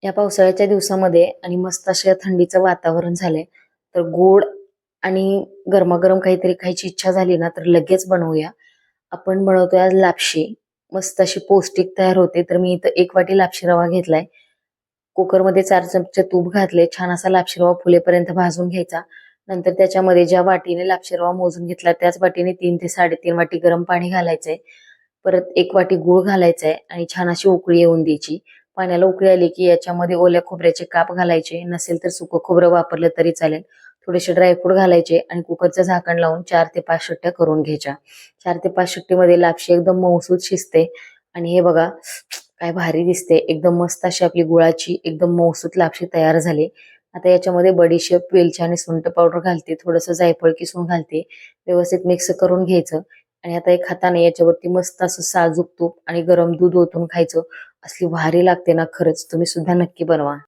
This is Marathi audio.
या पावसाळ्याच्या दिवसामध्ये आणि मस्त अशा थंडीचं वातावरण झालंय, तर गोड आणि गरमागरम काहीतरी खायची इच्छा झाली ना, तर लगेच बनवूया. आपण बनवतोय आज लापशी. मस्त अशी पौष्टिक तयार होते. तर मी इथं 1 वाटी लापशी रवा घेतलाय. कुकरमध्ये 4 चमचे तूप घातले. छान असा लापशी रवा फुलेपर्यंत भाजून घ्यायचा. नंतर त्याच्यामध्ये ज्या वाटीने लापशी रवा मोजून घेतला, त्याच वाटीने 3 ते 3.5 वाटी गरम पाणी घालायचंय. परत 1 वाटी गूळ घालायचाय आणि छान अशी उकळी येऊन द्यायची. पाण्याला उकळी आली की याच्यामध्ये ओल्या खोबऱ्याचे काप घालायचे. नसेल तर सुकं खोबरं वापरलं तरी चालेल. थोडेसे ड्रायफ्रूट घालायचे आणि कुकरचं झाकण लावून 4 ते 5 शिट्ट्या करून घ्यायच्या. 4 ते 5 शिट्टीमध्ये लापशी एकदम मऊसूत शिजते आणि हे बघा काय भारी दिसते. एकदम मस्त अशी आपली गुळाची एकदम मऊसूत लापशी तयार झाली. आता याच्यामध्ये बडीशेप, वेलची आणि सुंठ पावडर घालते. थोडंसं जायफळ किसून घालते. व्यवस्थित मिक्स करून घ्यायचं आणि आता एक हाताने याच्यावरती मस्त असं साजूक तूप आणि गरम दूध ओतून खायचं. असली भारी लागते ना खरंच. तुम्ही सुद्धा नक्की बनवा.